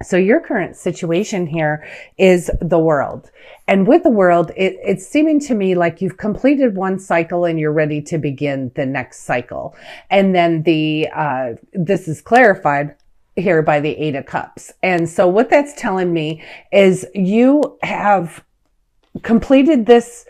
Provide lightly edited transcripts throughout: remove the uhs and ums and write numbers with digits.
So your current situation here is the world. And with the world, it's seeming to me like you've completed one cycle and you're ready to begin the next cycle. And then this is clarified here by the Eight of Cups. And so what that's telling me is you have completed this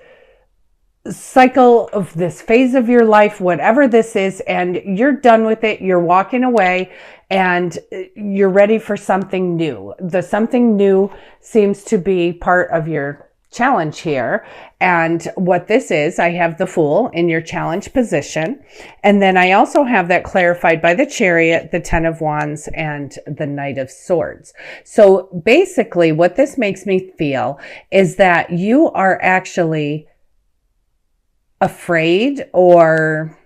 cycle of this phase of your life, whatever this is, and you're done with it. You're walking away and you're ready for something new. The something new seems to be part of your challenge here. And what this is, I have the Fool in your challenge position. And then I also have that clarified by the Chariot, the Ten of Wands, and the Knight of Swords. So basically what this makes me feel is that you are actually afraid or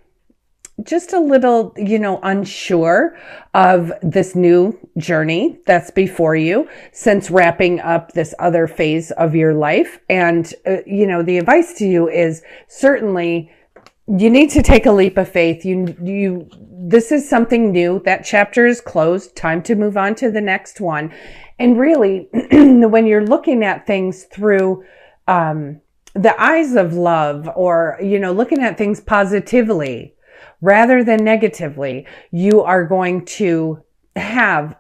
just a little, unsure of this new journey that's before you since wrapping up this other phase of your life. And, the advice to you is certainly you need to take a leap of faith. This is something new. That chapter is closed. Time to move on to the next one. And really, when you're looking at things through, the eyes of love, or, looking at things positively rather than negatively, you are going to have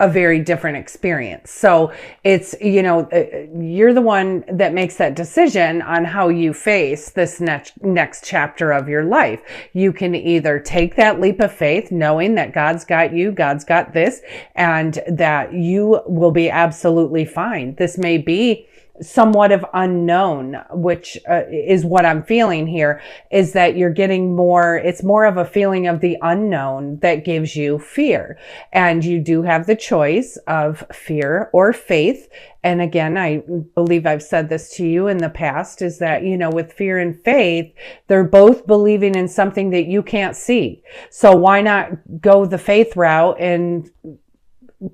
a very different experience. So it's, you're the one that makes that decision on how you face this next chapter of your life. You can either take that leap of faith, knowing that God's got you, God's got this, and that you will be absolutely fine. This may be somewhat of unknown, which is what I'm feeling here, is that you're getting it's more of a feeling of the unknown that gives you fear. And you do have the choice of fear or faith. And again, I believe I've said this to you in the past, is that, with fear and faith, they're both believing in something that you can't see. So why not go the faith route and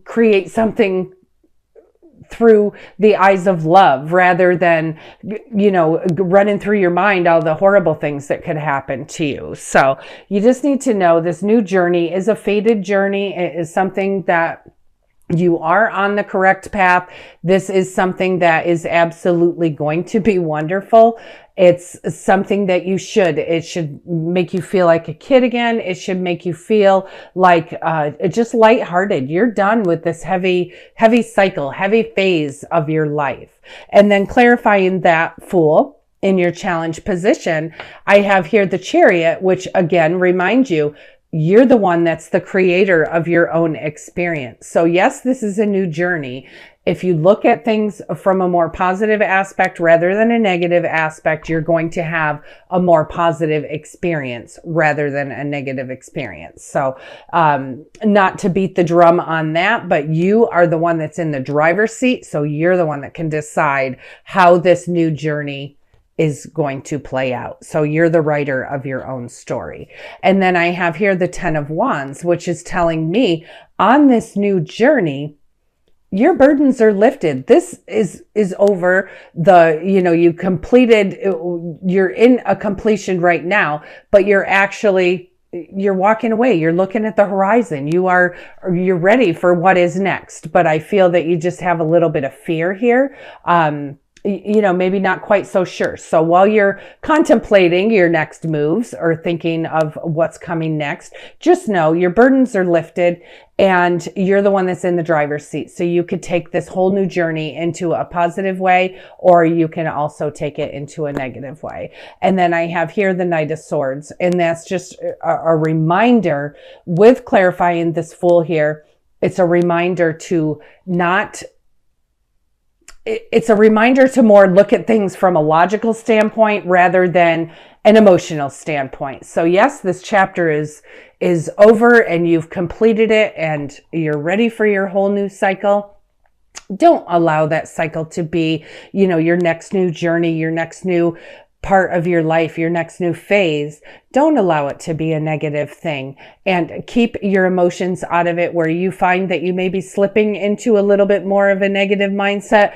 create something through the eyes of love, rather than, running through your mind all the horrible things that could happen to you. So you just need to know this new journey is a fated journey. It is something that you are on the correct path. This is something that is absolutely going to be wonderful. It's something that it should make you feel like a kid again. It should make you feel like, just lighthearted. You're done with this heavy cycle, heavy phase of your life. And then clarifying that Fool in your challenge position, I have here the Chariot, which again reminds you, you're the one that's the creator of your own experience. So yes, this is a new journey. If you look at things from a more positive aspect rather than a negative aspect, you're going to have a more positive experience rather than a negative experience. So, not to beat the drum on that, but you are the one that's in the driver's seat. So you're the one that can decide how this new journey is going to play out. So you're the writer of your own story. And then I have here the Ten of Wands, which is telling me on this new journey, your burdens are lifted. This is over. You completed, you're in a completion right now, but you're walking away. You're looking at the horizon. You're ready for what is next. But I feel that you just have a little bit of fear here. Maybe not quite so sure. So while you're contemplating your next moves or thinking of what's coming next, just know your burdens are lifted and you're the one that's in the driver's seat. So you could take this whole new journey into a positive way, or you can also take it into a negative way. And then I have here the Knight of Swords, and that's just a reminder with clarifying this Fool here. It's a reminder to it's a reminder to more look at things from a logical standpoint rather than an emotional standpoint. So yes, this chapter is over and you've completed it and you're ready for your whole new cycle. Don't allow that cycle to be, your next new journey, your next new part of your life, your next new phase. Don't allow it to be a negative thing, and keep your emotions out of it. Where you find that you may be slipping into a little bit more of a negative mindset,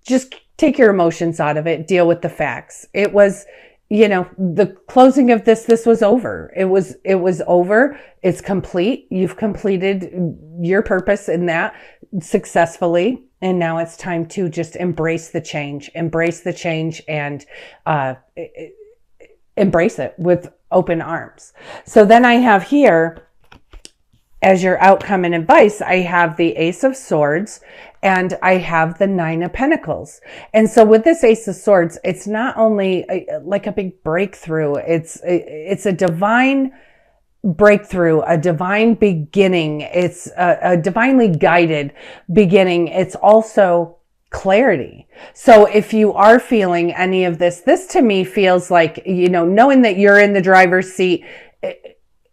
just take your emotions out of it. Deal with the facts. It was, the closing of this was over. It was over. It's complete. You've completed your purpose in that. successfully. And now it's time to just embrace the change and embrace it with open arms. So then I have here, as your outcome and advice, I have the Ace of Swords and I have the Nine of Pentacles. And so with this Ace of Swords, it's not only like a big breakthrough, it's a divine breakthrough, a divine beginning. It's a divinely guided beginning. It's also clarity. So if you are feeling any of this to me feels like, knowing that you're in the driver's seat,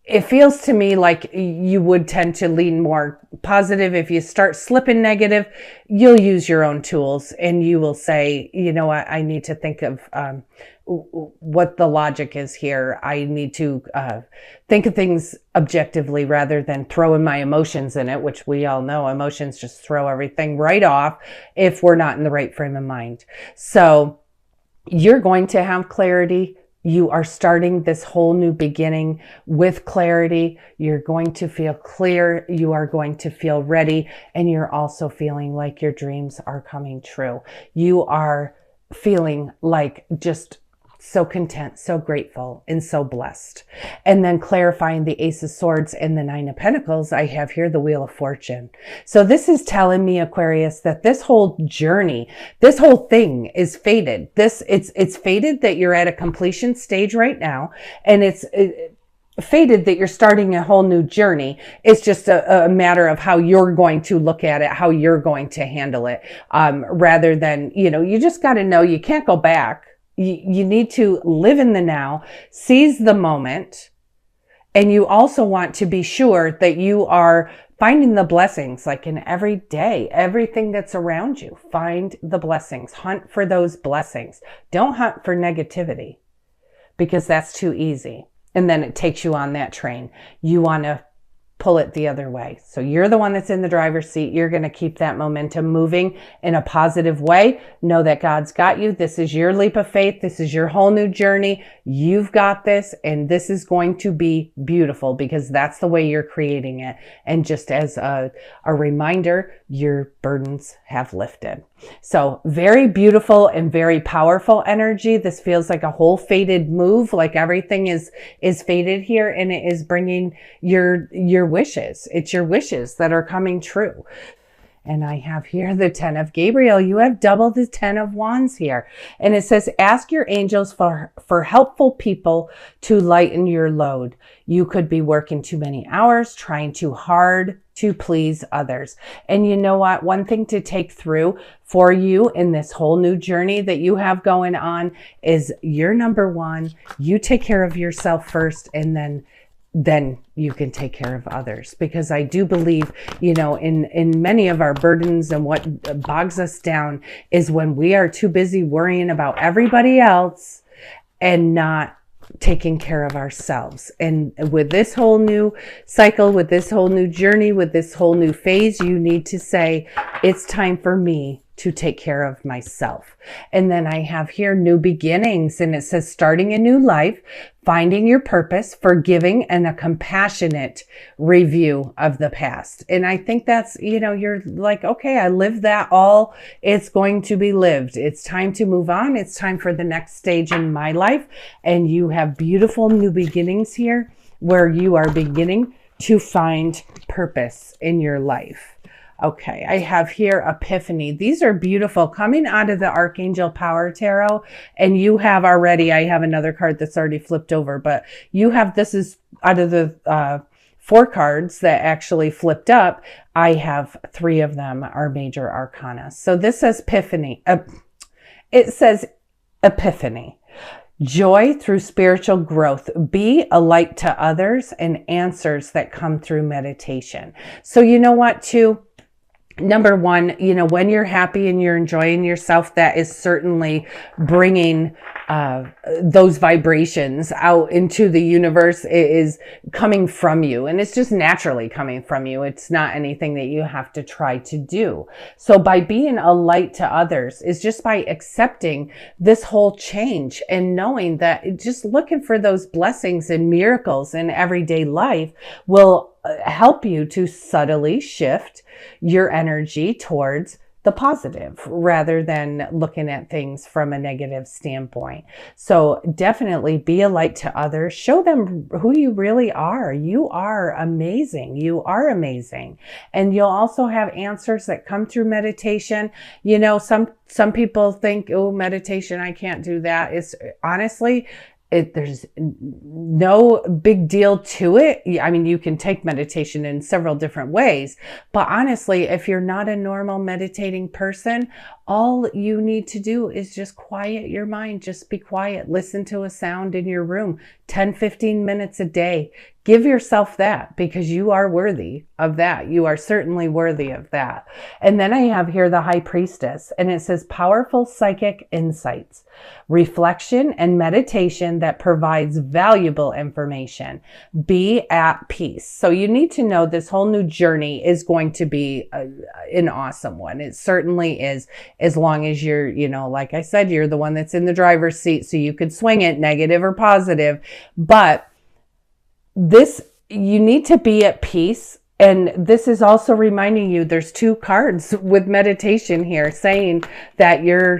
it feels to me like you would tend to lean more positive. If you start slipping negative, you'll use your own tools and you will say, I need to think of what the logic is here. I need to think of things objectively rather than throwing my emotions in it, which we all know emotions just throw everything right off if we're not in the right frame of mind. So you're going to have clarity. You are starting this whole new beginning with clarity. You're going to feel clear. You are going to feel ready. And you're also feeling like your dreams are coming true. You are feeling like just so content, so grateful, and so blessed. And then clarifying the Ace of Swords and the Nine of Pentacles, I have here the Wheel of Fortune. So this is telling me, Aquarius, that this whole journey, this whole thing is fated. It's fated that you're at a completion stage right now, and it's fated that you're starting a whole new journey. It's just a matter of how you're going to look at it, how you're going to handle it, rather than, you just got to know you can't go back. You need to live in the now, seize the moment, and you also want to be sure that you are finding the blessings, like in every day, everything that's around you. Find the blessings, hunt for those blessings. Don't hunt for negativity because that's too easy. And then it takes you on that train. You want to pull it the other way. So you're the one that's in the driver's seat. You're going to keep that momentum moving in a positive way. Know that God's got you. This is your leap of faith. This is your whole new journey. You've got this, and this is going to be beautiful because that's the way you're creating it. And just as a reminder, your burdens have lifted. So very beautiful and very powerful energy. This feels like a whole fated move, like everything is fated here, and it is bringing your wishes. It's your wishes that are coming true. And I have here the 10 of Gabriel. You have double the 10 of Wands here. And it says, ask your angels for helpful people to lighten your load. You could be working too many hours, trying too hard to please others. And you know what? One thing to take through for you in this whole new journey that you have going on is you're number one. You take care of yourself first, and then you can take care of others. Because I do believe, in many of our burdens and what bogs us down is when we are too busy worrying about everybody else and not taking care of ourselves. And with this whole new cycle, with this whole new journey, with this whole new phase, you need to say, it's time for me to take care of myself. And then I have here new beginnings, and it says starting a new life, finding your purpose, forgiving, and a compassionate review of the past. And I think that's, you're like, okay, I lived that all. It's going to be lived. It's time to move on. It's time for the next stage in my life. And you have beautiful new beginnings here where you are beginning to find purpose in your life. Okay, I have here Epiphany. These are beautiful, coming out of the Archangel Power Tarot. And you have already, I have another card that's already flipped over, but you have, this is out of the 4 cards that actually flipped up. I have 3 of them are major arcana. So this says Epiphany. It says Epiphany. Joy through spiritual growth. Be a light to others, and answers that come through meditation. So you know what, too? Number one, when you're happy and you're enjoying yourself, that is certainly bringing those vibrations out into the universe is coming from you, and it's just naturally coming from you. It's not anything that you have to try to do. So by being a light to others is just by accepting this whole change and knowing that just looking for those blessings and miracles in everyday life will help you to subtly shift your energy towards the positive rather than looking at things from a negative standpoint. So definitely be a light to others. Show them who you really are. You are amazing. You are amazing. And you'll also have answers that come through meditation. You know, some people think, oh, meditation, I can't do that. It's honestly, there's no big deal to it. I mean, you can take meditation in several different ways, but honestly, if you're not a normal meditating person, all you need to do is just quiet your mind. Just be quiet. Listen to a sound in your room, 10, 15 minutes a day. Give yourself that, because you are worthy of that. You are certainly worthy of that. And then I have here the High Priestess, and it says powerful psychic insights, reflection and meditation that provides valuable information. Be at peace. So you need to know this whole new journey is going to be an awesome one. It certainly is, as long as you're, you know, like I said, you're the one that's in the driver's seat, so you could swing it negative or positive. But you need to be at peace. And this is also reminding you, there's 2 cards with meditation here saying that your,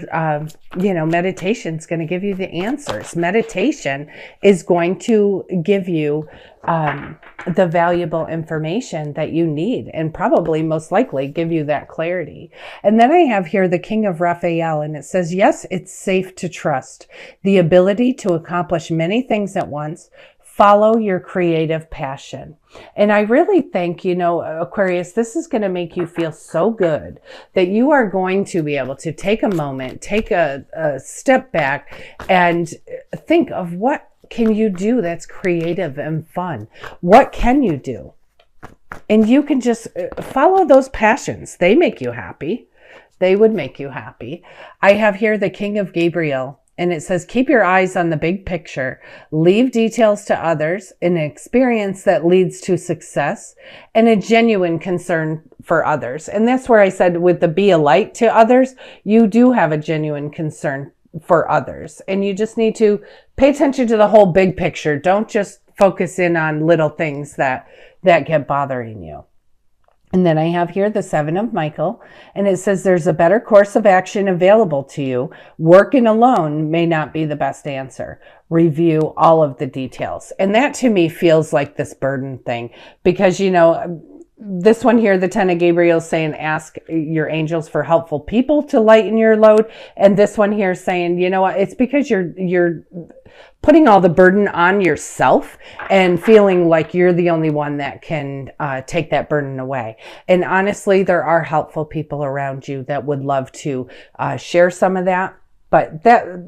meditation is going to give you the answers. Meditation is going to give you the valuable information that you need, and probably most likely give you that clarity. And then I have here the King of Raphael, and it says, yes, it's safe to trust the ability to accomplish many things at once. Follow your creative passion. And I really think, Aquarius, this is going to make you feel so good that you are going to be able to take a moment, take a step back and think of what can you do that's creative and fun? What can you do? And you can just follow those passions. They make you happy. They would make you happy. I have here the King of Gabriel. And it says, keep your eyes on the big picture, leave details to others, an experience that leads to success, and a genuine concern for others. And that's where I said with the be a light to others, you do have a genuine concern for others. And you just need to pay attention to the whole big picture. Don't just focus in on little things that get bothering you. And then I have here the 7 of Michael, and it says there's a better course of action available to you. Working alone may not be the best answer. Review all of the details. And that to me feels like this burden thing, because, this one here, the 10 of Gabriel, saying ask your angels for helpful people to lighten your load. And this one here saying, you know what, it's because you're putting all the burden on yourself and feeling like you're the only one that can take that burden away. And honestly, there are helpful people around you that would love to share some of that. But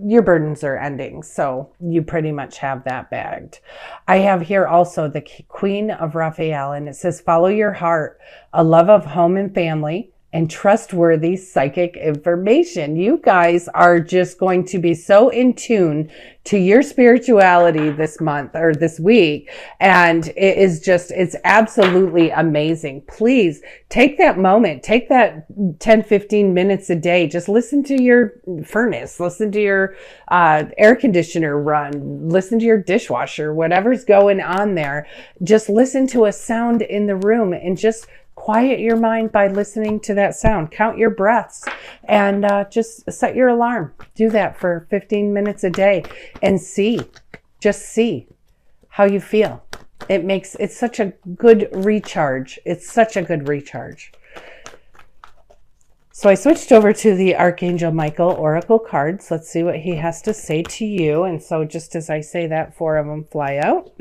your burdens are ending, so you pretty much have that bagged. I have here also the Queen of Raphael, and it says, follow your heart, a love of home and family, and trustworthy psychic information. You guys are just going to be so in tune to your spirituality this month or this week. And it's absolutely amazing. Please take that moment, take that 10, 15 minutes a day. Just listen to your furnace, listen to your air conditioner run, listen to your dishwasher, whatever's going on there. Just listen to a sound in the room and just quiet your mind by listening to that sound. Count your breaths and just set your alarm. Do that for 15 minutes a day and just see how you feel. It's such a good recharge. It's such a good recharge. So I switched over to the Archangel Michael Oracle cards. Let's see what he has to say to you. And so just as I say that, 4 of them fly out.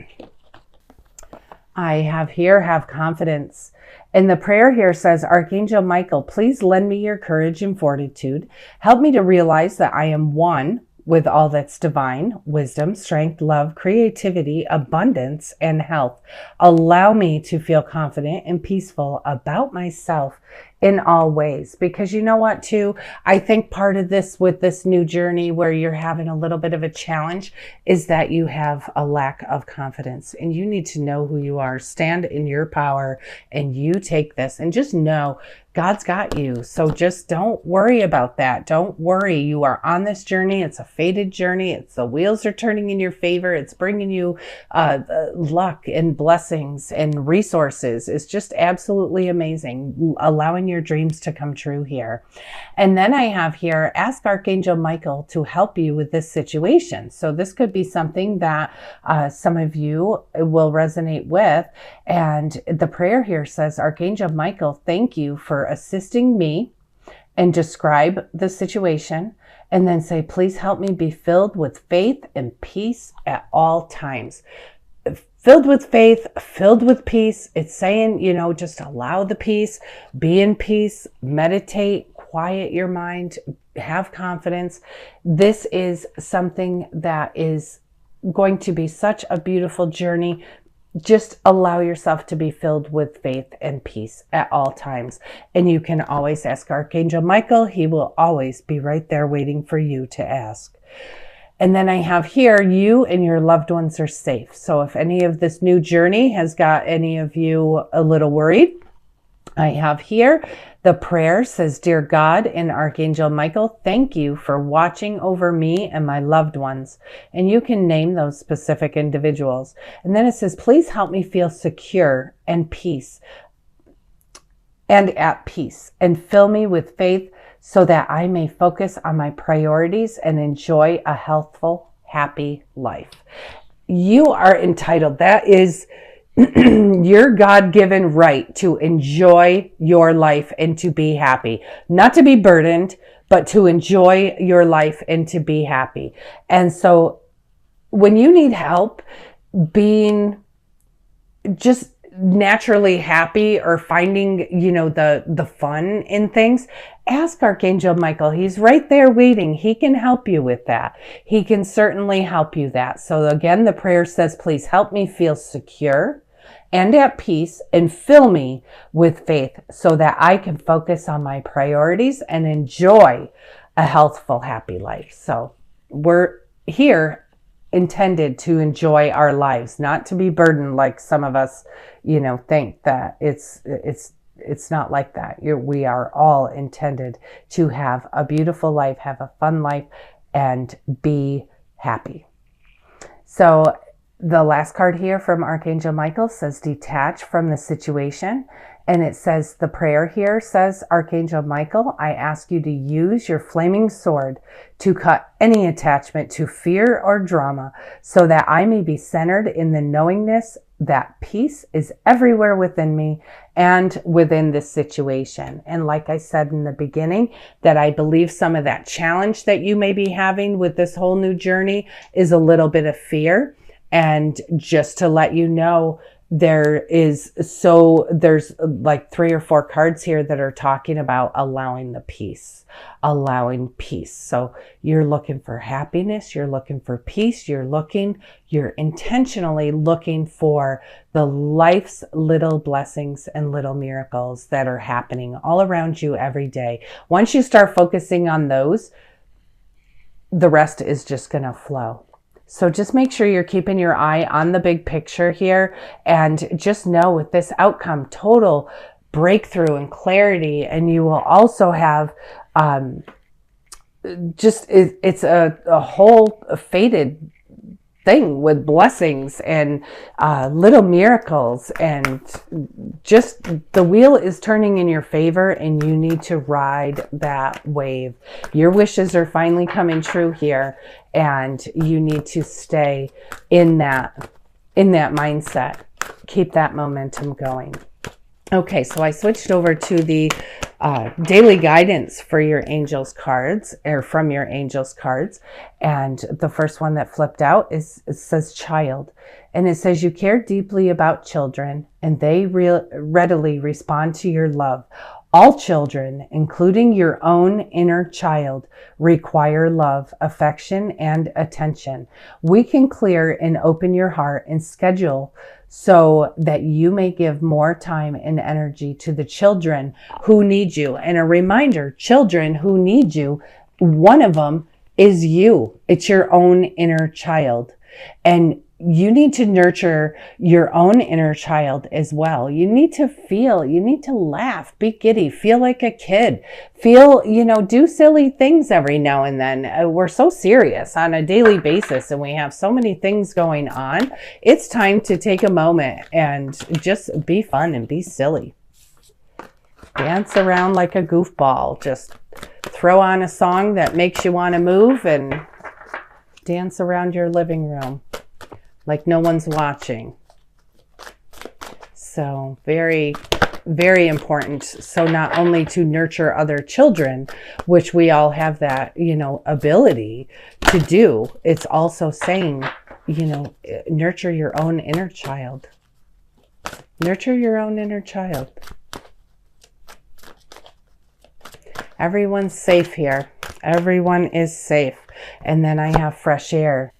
I have here, have confidence. And the prayer here says, Archangel Michael, please lend me your courage and fortitude. Help me to realize that I am one with all that's divine, wisdom, strength, love, creativity, abundance, and health. Allow me to feel confident and peaceful about myself in all ways. Because you know what, too? I think part of this with this new journey where you're having a little bit of a challenge is that you have a lack of confidence, and you need to know who you are. Stand in your power, and you take this, and just know God's got you. So just don't worry about that. Don't worry. You are on this journey. It's a fated journey. It's the wheels are turning in your favor. It's bringing you luck and blessings and resources. It's just absolutely amazing. Allowing your dreams to come true here. And then I have here, ask Archangel Michael to help you with this situation. So this could be something that some of you will resonate with. And the prayer here says, Archangel Michael, thank you for assisting me, and describe the situation, and then say, please help me be filled with faith and peace at all times. Filled with faith, filled with peace. It's saying, just allow the peace, be in peace, meditate, quiet your mind, have confidence. This is something that is going to be such a beautiful journey. Just allow yourself to be filled with faith and peace at all times. And you can always ask Archangel Michael. He will always be right there waiting for you to ask. And then I have here, you and your loved ones are safe. So if any of this new journey has got any of you a little worried, I have here the prayer says, Dear God and Archangel Michael, thank you for watching over me and my loved ones. And you can name those specific individuals. And then it says, please help me feel secure and peace and at peace, and fill me with faith so that I may focus on my priorities and enjoy a healthful, happy life. You are entitled. That is your God-given right to enjoy your life and to be happy. Not to be burdened, but to enjoy your life and to be happy. And so when you need help being just naturally happy or finding, the fun in things, ask Archangel Michael. He's right there waiting. He can help you with that. He can certainly help you that. So again, the prayer says, please help me feel secure and at peace, and fill me with faith so that I can focus on my priorities and enjoy a healthful, happy life. So we're here intended to enjoy our lives, not to be burdened like some of us, think that it's not like that. We are all intended to have a beautiful life, have a fun life, and be happy. So the last card here from Archangel Michael says, detach from the situation. And it says, the prayer here says, Archangel Michael, I ask you to use your flaming sword to cut any attachment to fear or drama so that I may be centered in the knowingness that peace is everywhere within me and within this situation. And like I said in the beginning, that I believe some of that challenge that you may be having with this whole new journey is a little bit of fear. And just to let you know, there's like 3 or 4 cards here that are talking about allowing peace. So you're looking for happiness, you're looking for peace, you're intentionally looking for the life's little blessings and little miracles that are happening all around you every day. Once you start focusing on those, the rest is just going to flow. So just make sure you're keeping your eye on the big picture here, and just know with this outcome, total breakthrough and clarity. And you will also have it's a whole fated thing with blessings and little miracles, and just the wheel is turning in your favor, and you need to ride that wave. Your wishes are finally coming true here, and you need to stay in that mindset. Keep that momentum going. Okay, so I switched over to the daily guidance for your angels cards, or from your angels cards. And the first one that flipped out it says child. And it says, you care deeply about children, and they readily respond to your love. All children, including your own inner child, require love, affection, and attention. We can clear and open your heart and schedule so that you may give more time and energy to the children who need you. And a reminder, children who need you, one of them is you. It's your own inner child. And you need to nurture your own inner child as well. You need to feel, you need to laugh, be giddy, feel like a kid, feel, do silly things every now and then. We're so serious on a daily basis and we have so many things going on. It's time to take a moment and just be fun and be silly. Dance around like a goofball. Just throw on a song that makes you want to move and dance around your living room like no one's watching. So very, very important. So not only to nurture other children, which we all have that, ability to do, it's also saying, nurture your own inner child. Nurture your own inner child. Everyone's safe here. Everyone is safe. And then I have fresh air.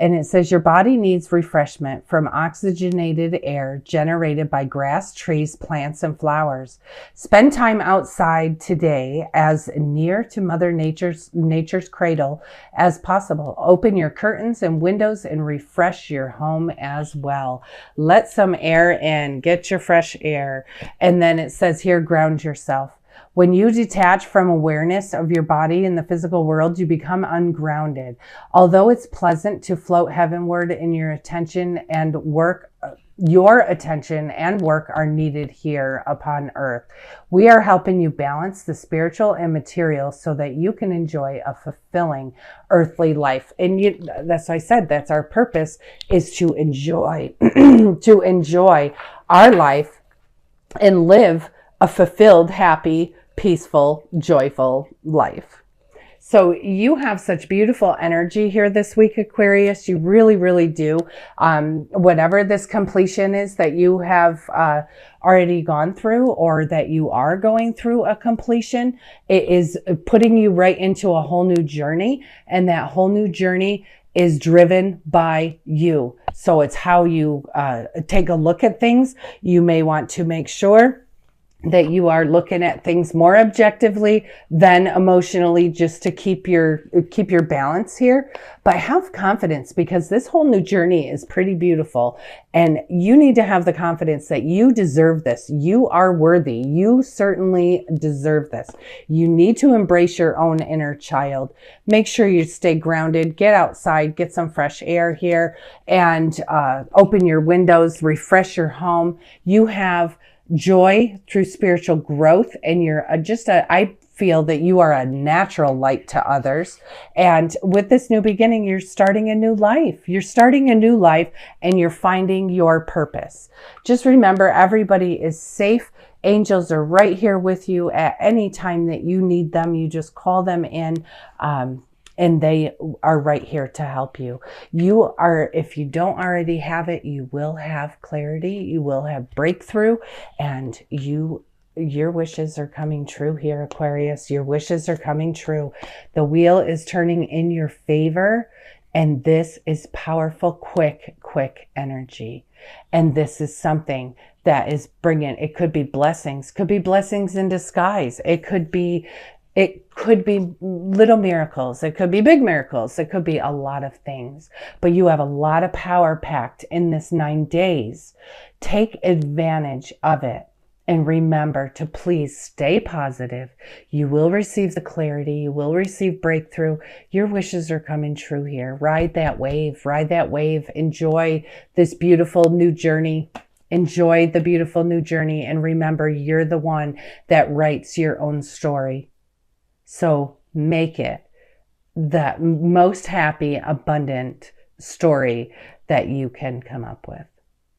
And it says your body needs refreshment from oxygenated air generated by grass, trees, plants, and flowers. Spend time outside today as near to Mother Nature's cradle as possible. Open your curtains and windows and refresh your home as well. Let some air in. Get your fresh air. And then it says here, ground yourself. When you detach from awareness of your body in the physical world, you become ungrounded. Although it's pleasant to float heavenward in your attention and work are needed here upon earth. We are helping you balance the spiritual and material so that you can enjoy a fulfilling earthly life. And that's why I said that's our purpose, is to enjoy, to enjoy our life and live a fulfilled, happy, peaceful, joyful life. So you have such beautiful energy here this week, Aquarius. You really, really do. Whatever this completion is that you have already gone through or that you are going through a completion, it is putting you right into a whole new journey. And that whole new journey is driven by you. So it's how you take a look at things. You may want to make sure that you are looking at things more objectively than emotionally, just to keep your balance here. But have confidence, because this whole new journey is pretty beautiful, and you need to have the confidence that you deserve this. You are worthy. You certainly deserve this. You need to embrace your own inner child. Make sure you stay grounded, get outside, get some fresh air here, and open your windows, refresh your home. You have joy through spiritual growth, and you're I feel that you are a natural light to others. And with this new beginning, you're starting a new life. You're starting a new life and you're finding your purpose. Just remember, everybody is safe. Angels are right here with you at any time that you need them. You just call them in. And they are right here to help you. You are, if you don't already have it, you will have clarity, you will have breakthrough, and your wishes are coming true here, Aquarius. Your wishes are coming true. The wheel is turning in your favor, and this is powerful, quick energy. And this is something that is bringing, it could be blessings in disguise. It could be little miracles. It could be big miracles. It could be a lot of things. But you have a lot of power packed in this 9 days. Take advantage of it. And remember to please stay positive. You will receive the clarity. You will receive breakthrough. Your wishes are coming true here. Ride that wave. Ride that wave. Enjoy this beautiful new journey. Enjoy the beautiful new journey. And remember, you're the one that writes your own story. So make it the most happy, abundant story that you can come up with.